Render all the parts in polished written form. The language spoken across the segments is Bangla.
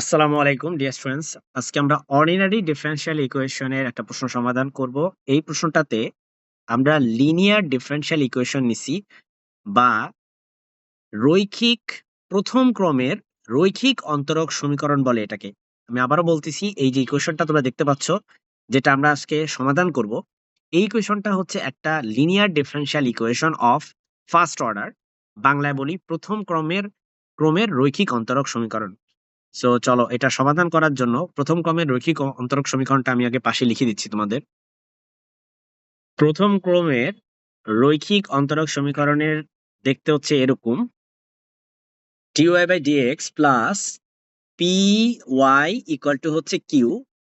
আসসালামু আলাইকুম ডিয়ার স্টুডেন্টস। আজকে আমরা অর্ডিনারি ডিফারেনশিয়াল ইকুয়েশনের একটা প্রশ্ন সমাধান করব। এই প্রশ্নটাতে আমরা লিনিয়ার ডিফারেনশিয়াল ইকুয়েশন নিছি বা রৈখিক প্রথম ক্রমের রৈখিক অন্তরক সমীকরণ বলে এটাকে। আমি আবারও বলতেছি, এই যে ইকুয়েশনটা তোমরা দেখতে পাচ্ছ, যেটা আমরা আজকে সমাধান করব, এই ইকুয়েশনটা হচ্ছে একটা linear differential equation of first order. বাংলায় বলি প্রথম ক্রমের রৈখিক অন্তরক সমীকরণ। সো চলো এটা সমাধান করার জন্য প্রথম ক্রমের রৈখিক অন্তরক সমীকরণটা আমি আগে পাশে লিখে দিচ্ছি তোমাদের। প্রথম ক্রমের রৈখিক অন্তরক সমীকরণের দেখতে হচ্ছে এরকম: dy by dx plus P Y equal to হচ্ছে কিউ।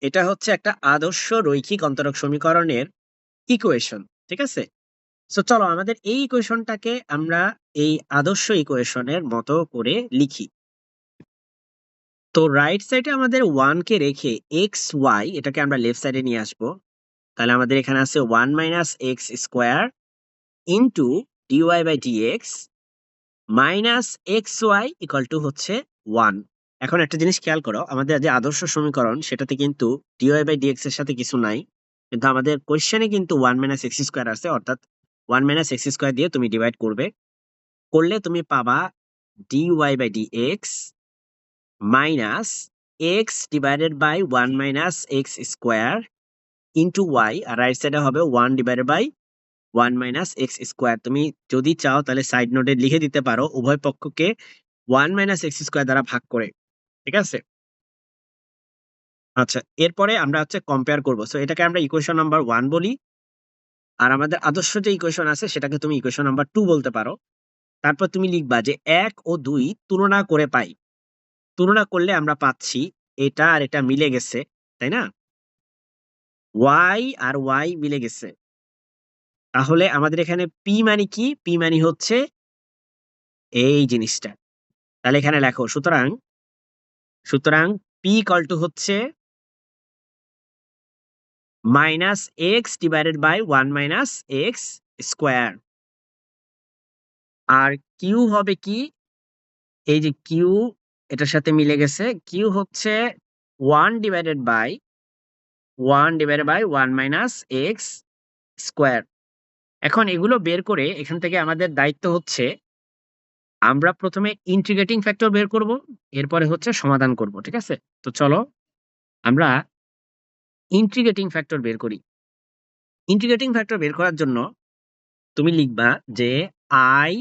এটা হচ্ছে একটা আদর্শ রৈখিক অন্তরক সমীকরণের ইকুয়েশন, ঠিক আছে? সো চলো আমাদের এই ইকুয়েশনটাকে আমরা এই আদর্শ ইকুয়েশনের মতো করে লিখি। তো রাইট সাইডে আমাদের 1 কে রেখে এক্স ওয়াই এটাকে আমরা লেফট সাইডে নিয়ে আসবো। তাহলে আমাদের এখানে আছে 1 minus X square into DY by DX minus X Y equal to হচ্ছে 1। এখন একটা জিনিস খেয়াল করো, আমাদের যে আদর্শ সমীকরণ সেটাতে কিন্তু ডিওয়াই বাই ডিএক্স এর সাথে কিছু নাই, কিন্তু আমাদের কোয়েশ্চেনে কিন্তু 1 মাইনাস এক্স স্কোয়ার আছে, অর্থাৎ 1 মাইনাস এক্স স্কোয়ার দিয়ে তুমি ডিভাইড করলে তুমি পাবা DY by DX minus X divided by 1 minus X square into Y, আর রাইট সাইডে হবে 1 divided by 1 minus X square. তুমি যদি চাও তাহলে সাইড নোটে লিখে দিতে পারো উভয় পক্ষকে 1 মাইনাস এক্স স্কোয়ার দ্বারা ভাগ করে, ঠিক আছে? আচ্ছা, এরপরে আমরা হচ্ছে কম্পেয়ার করবো। সো এটাকে আমরা ইকুয়েশন নাম্বার 1 বলি, আর আমাদের আদর্শ যে ইকুয়েশন আছে সেটাকে তুমি ইকুয়েশন নাম্বার 2 বলতে পারো। তারপর তুমি লিখবা যে 1 ও 2 তুলনা করে পাই। তুলনা করলে আমরা পাচ্ছি এটা আর এটা মিলে গেছে, তাই না? ওয়াই আর ওয়াই মিলে গেছে। তাহলে আমাদের এখানে পি মানে কি? পি মানে হচ্ছে এই জিনিসটা। তাহলে এখানে লেখো, সুতরাং সুতরাং পি ইকুয়াল টু হচ্ছে minus X divided by 1 minus X square. আর কিউ হবে কি? এই যে কিউ, এটার সাথে মিলে গেছে। কিউ হচ্ছে 1 divided by 1 minus X square. এখন এগুলো বের করে এখান থেকে আমাদের দায়িত্ব হচ্ছে আমরা প্রথমে ইন্টিগ্রেটিং ফ্যাক্টর বের করব, এরপরে হচ্ছে সমাধান করব, ঠিক আছে? তো চলো আমরা ইন্টিগ্রেটিং ফ্যাক্টর বের করি। ইন্টিগ্রেটিং ফ্যাক্টর বের করার জন্য তুমি লিখবা যে I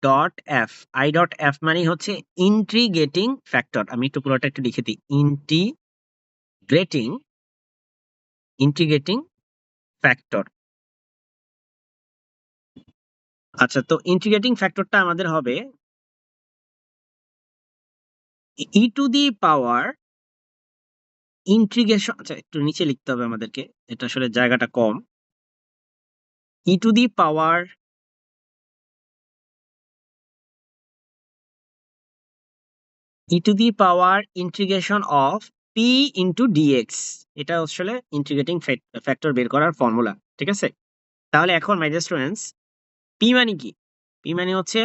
dot F. I dot F মানে হচ্ছে ইন্টিগ্রেটিং ফ্যাক্টর। আমি একটু পুরোটা একটু লিখে দিই, ইন্টিগ্রেটিং ইন্টিগ্রেটিং ফ্যাক্টর। আচ্ছা, তো ইন্টিগ্রেটিং ফ্যাক্টরটা আমাদের হবে ই টু দি পাওয়ার ইন্টিগ্রেশন। আচ্ছা, একটু নিচে লিখতে হবে আমাদেরকে, এটা আসলে জায়গাটা কম। E to the power integration of P into dx. এটা আসলে ইন্টিগ্রেটিং ফ্যাক্টর বের করার ফর্মুলা, ঠিক আছে? তাহলে এখন মাই ডিয়ার স্টুডেন্টস, পি মানে কি? পি মানে হচ্ছে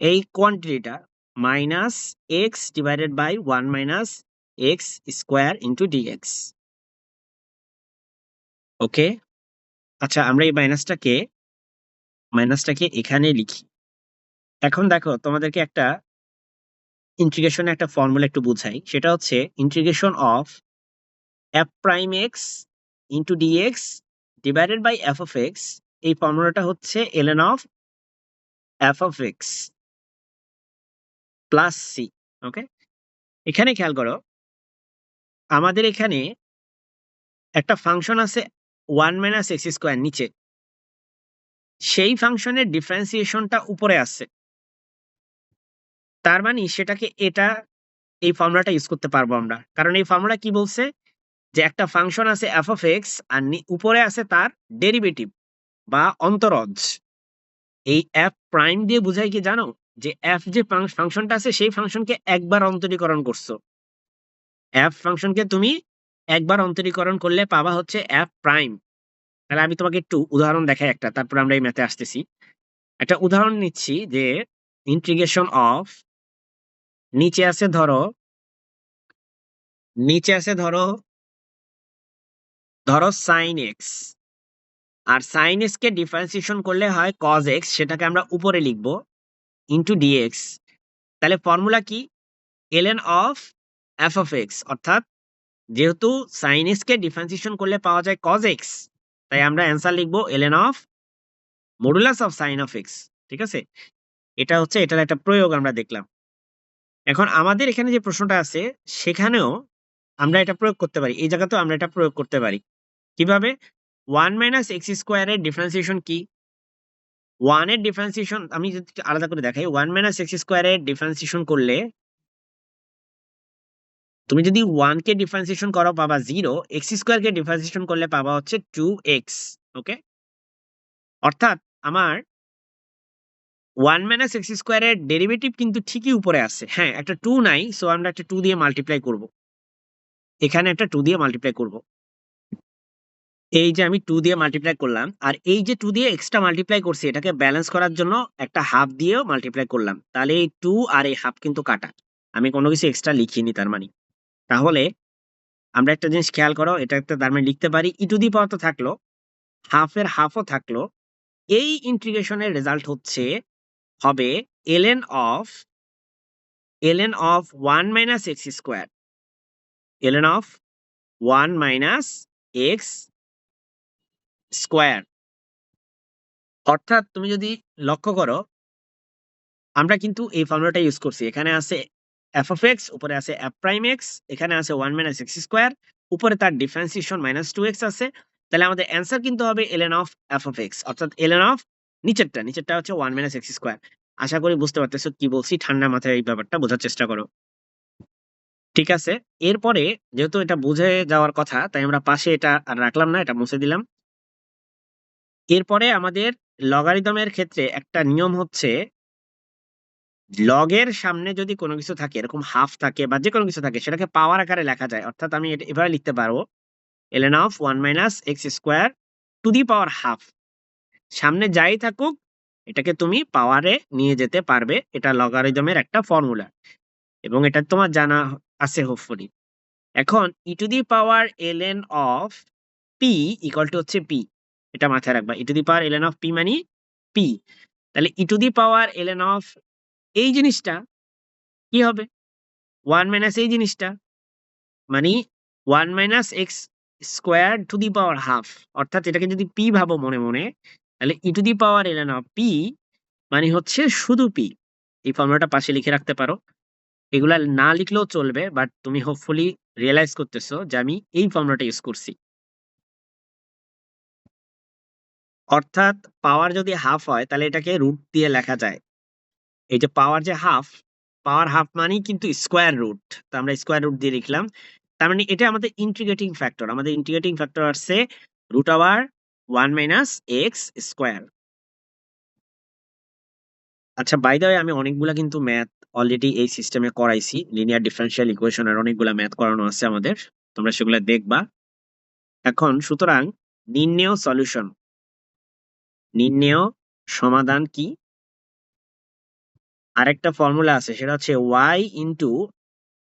এই কোয়ান্টিটিটা minus X divided by 1 minus X square into dx. Okay, আচ্ছা আমরা এই মাইনাসটাকে এখানে লিখি। এখন দেখো তোমাদেরকে একটা ইন্টিগ্রেশনের একটা ফর্মুলা একটু বুঝাই, সেটা হচ্ছে integration of F prime X into dx divided by F of X. এই ফর্মুলাটা হচ্ছে ln of F of X plus C. Okay, এখানে খেয়াল করো, আমাদের এখানে একটা ফাংশন আছে 1 মাইনাস এক্স স্কোয়ার নিচে, সেই ফাংশনের ডিফারেন্সিয়েশনটা উপরে আছে। তার মানে সেটাকে এই ফর্মুলাটা ইউজ করতে পারবো আমরা, কারণ এই ফর্মুলা কি বলছে যে একটা ফাংশন আছে এফ অফ এক্স আর উপরে আছে তার ডেরিভেটিভ বা অন্তরজ। এই এফ প্রাইম দিয়ে বুঝাই কি জানো? যে এফ যে ফাংশনটা আছে সেই ফাংশনকে একবার অন্তরীকরণ করছো। এফ ফাংশনকে তুমি একবার অন্তরীকরণ করলে পাবা হচ্ছে এফ প্রাইম। তাহলে আমি তোমাকে একটু উদাহরণ দেখাই একটা, তারপর আমরা এই ম্যাথে আসতেছি। একটা উদাহরণ নিচ্ছি যে ইন্টিগ্রেশন অফ, নিচে আছে ধরো নিচে আছে ধরো সাইন এক্স, আর সাইন এক্স কে ডিফারেন্সিয়েশন করলে হয় কজ এক্স, সেটাকে আমরা উপরে লিখবো ইন্টু ডিএক্স। তাহলে ফর্মুলা কি? ln of F of x, অর্থাৎ যেহেতু সাইন এক্স কে ডিফারেন্সিয়েশন করলে পাওয়া যায় কজ এক্স, তাই আমরা অ্যান্সার লিখবো ln of modulus of sign of x. ঠিক আছে, এটা হচ্ছে এটার একটা প্রয়োগ আমরা দেখলাম। এখন আমাদের এখানে যে প্রশ্নটা আছে সেখানেও আমরা এটা প্রয়োগ করতে পারি, এই জায়গাতেও আমরা এটা প্রয়োগ করতে পারি। কিভাবে? 1 - x² এর ডিফারেন্সিয়েশন কি? 1 এর ডিফারেন্সিয়েশন আমি যদি একটু আলাদা করে দেখাই, 1 - x² এর ডিফারেন্সিয়েশন করলে তুমি যদি 1 কে ডিফারেন্সিয়েশন করো পাবা 0, x² কে ডিফারেন্সিয়েশন করলে পাবা হচ্ছে 2x। ওকে, অর্থাৎ আমার 1 - x² এর ডেরিভেটিভ কিন্তু ঠিকই উপরে আছে, হ্যাঁ একটা 2 নাই, সো আমরা একটা 2 দিয়ে মাল্টিপ্লাই করব, এখানে একটা 2 দিয়ে মাল্টিপ্লাই করব। এই যে আমি 2 দিয়ে মাল্টিপ্লাই করলাম, আর এই যে 2 দিয়ে এক্সট্রা মাল্টিপ্লাই করছি এটাকে ব্যালেন্স করার জন্য একটা হাফ দিয়েও মাল্টিপ্লাই করলাম, তাহলে এই 2 আর এই হাফ কিন্তু কাটা, আমি কোনো কিছু এক্সট্রা লিখিনি তার মানে। তাহলে আমরা একটা জিনিস খেয়াল করো, এটা একটা তার মানে লিখতে পারি ই টু দি পাওয়ার তো থাকলো, হাফের হাফও থাকলো, এই ইন্টিগ্রেশনের রেজাল্ট হচ্ছে হবে ln of 1 - x², ln of 1 - x²। অর্থাৎ তুমি যদি লক্ষ্য করো আমরা কিন্তু এই ফর্মুলাটা ইউজ করছি, এখানে আছে এফ অফ এক্স, উপরে আছে এফ প্রাইম এক্স, এখানে আছে 1 - x², উপরে তার ডিফারেন্সিয়েশন -2x আছে। তাহলে আমাদের অ্যান্সার কিন্তু হবে ln of F of x, অর্থাৎ ln অফ নিচেরটা হচ্ছে 1 - x²। আশা করি বুঝতে পারতেছো কি বলছি, ঠান্ডা মাথায় এই ব্যাপারটা বোঝার চেষ্টা করো। ঠিক আছে, এরপরে যেহেতু এটা বুঝে যাওয়ার কথা তাই আমরা পাশে এটা আর রাখলাম না, এটা মুছে দিলাম। এরপরে আমাদের লগারিদমের ক্ষেত্রে একটা নিয়ম হচ্ছে, লগের সামনে যদি কোনো কিছু থাকে, এরকম হাফ থাকে বা যে কোনো কিছু থাকে, সেটাকে পাওয়ার আকারে লেখা যায়। অর্থাৎ আমি এটা এভাবে লিখতে পারবো ln of 1 - x² two the power half. সামনে যাই থাকুক এটাকে তুমি পাওয়ারে নিয়ে যেতে পারবে, এটা লগারিদমের একটা ফর্মুলা এবং এটা তোমার জানা আছে হোপফুলি। এখন e to the power ln of P equal to হচ্ছে পি, এটা মাথায় রাখবা, e to the power ln of P মানে পি। তাহলে e to the power ln of এই জিনিসটা কি হবে? 1 - এই জিনিসটা মানে 1 - x² two the power half. অর্থাৎ এটাকে যদি পি ভাবো মনে মনে, তাহলে e to the power ln of P মানে হচ্ছে শুধু পি। এই ফর্মুলাটা পাশে লিখে রাখতে পারো, এগুলা না লিখলেও চলবে, বাট তুমি হোপফুলি রিয়েলাইজ করতেছো যে আমি এই ফর্মুলাটা ইউজ করছি। অর্থাৎ পাওয়ার যদি হাফ হয় তাহলে এটাকে রুট দিয়ে লেখা যায়। এই যে পাওয়ার যে হাফ, পাওয়ার হাফ মানেই কিন্তু স্কোয়ার রুট, তো আমরা স্কোয়ার রুট দিয়ে লিখলাম। তার মানে এটা আমাদের ইন্টিগ্রেটিং ফ্যাক্টর, আমাদের ইন্টিগ্রেটিং ফ্যাক্টর আসছে √1 - x²। আচ্ছা, বাই দ্য ওয়ে আমি অনেকগুলা কিন্তু ম্যাথ অলরেডি এই সিস্টেমে করাইছি, লিনিয়ার ডিফারেনশিয়াল ইকুয়েশনের অনেকগুলা ম্যাথ করানো আছে আমাদের, তোমরা সেগুলো দেখবা। এখন সুতরাং নির্ণেয় সলিউশন, নির্ণেয় সমাধান কি? আরেকটা ফর্মুলা আছে, সেটা হচ্ছে y into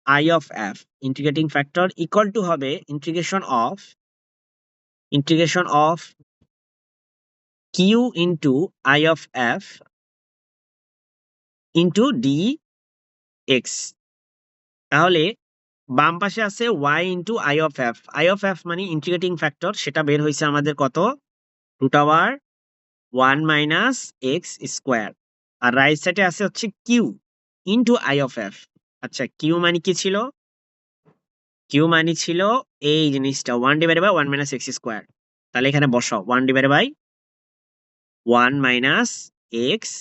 I of f, integrating factor equal to হবে integration of q into I of f into dx। তাহলে বাম পাশে আছে y into I of f, I of f মানে ইন্টিগ্রেটিং ফ্যাক্টর, সেটা বের হয়েছে আমাদের কত? √1 - x²। আর রাইট সাইডে আছে হচ্ছে q into I of f। আচ্ছা, q মানে কি ছিল? কিউ মানে ছিল এই জিনিসটা 1/1 - x²। তাহলে এখানে বসাও 1/1 - x²।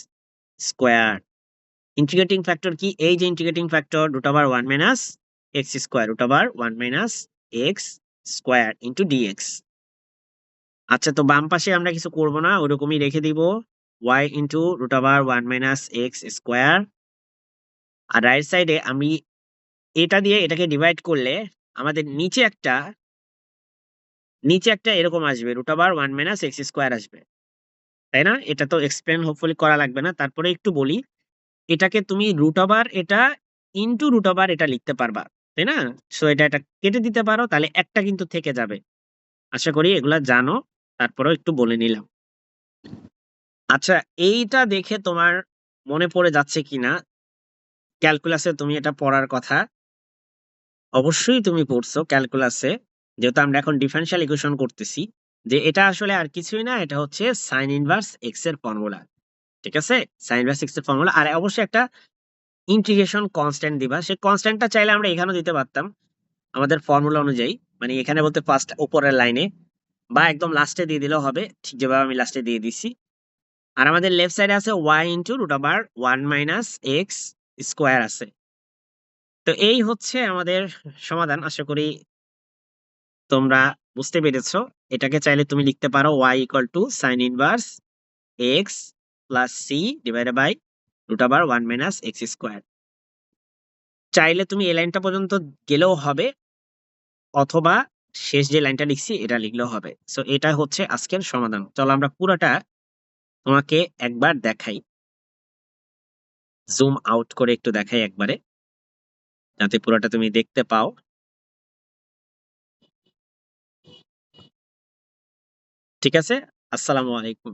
ইন্টিগ্রেটিং ফ্যাক্টর কি? এই যে integrating factor √1 - x², √1 - x² into dx. আচ্ছা, তো বাম পাশে আমরা কিছু করব না, ওরকমই রেখে দিব y ইন্টু √1 - x²। আর রাইট সাইডে আমি এটা দিয়ে এটাকে ডিভাইড করলে আমাদের নিচে একটা এরকম আসবে √1 - x² আসবে, তাই না? এটা তো এক্সপ্লেন হোপফুলি করা লাগবে না, তারপরে একটু বলি, এটাকে তুমি এটা ইনটু এটা লিখতে পারবা। তাই না? সো এটা কেটে দিতে পারো, তাহলে একটা কিন্তু থেকে যাবে। আশা করি এগুলা জানো, তারপরেও একটু বলে নিলাম। আচ্ছা, এইটা দেখে তোমার মনে পড়ে যাচ্ছে কিনা, ক্যালকুলাসে তুমি এটা পড়ার কথা, অবশ্যই তুমি পড়ছো ক্যালকুলাসে, যেহেতু আমরা এখন ডিফারেনশিয়াল ইকুয়েশন করতেছি, যে এটা আসলে আর কিছুই না, এটা হচ্ছে সাইন ইনভার্স এক্স এর ফর্মুলা। ঠিক আছে, সাইন ইনভার্স এক্স এর ফর্মুলা। আর অবশ্যই একটা ইন্টিগ্রেশন কনস্ট্যান্ট দিবা, সেই কনস্ট্যান্টটা চাইলে আমরা এখানেও দিতে পারতাম আমাদের ফর্মুলা অনুযায়ী, মানে এখানে বলতে ফার্স্ট উপরের লাইনে বা একদম লাস্টে দিয়ে দিলেও হবে, ঠিক যেভাবে আমি লাস্টে দিয়ে দিছি। আর আমাদের লেফট সাইডে আছে Y into root over one minus X square আছে। তো এই হচ্ছে আমাদের সমাধান। আশা করি তোমরা বুঝতে পেরেছো। এটাকে চাইলে তুমি লিখতে পারো Y equal to sine inverse X plus C divided by root over one minus X square. চাইলে তুমি এই লাইনটা পর্যন্ত গেলেও হবে, অথবা শেষ যে লাইনটা লিখছি এটা লিখলেও হবে। সো এটা হচ্ছে আজকের সমাধান। চলো আমরা পুরোটা তোমাকে একবার দেখাই, জুম আউট করে একটু দেখাই একবারে, যাতে পুরোটা তুমি দেখতে পাও। ঠিক আছে, আসসালামু আলাইকুম।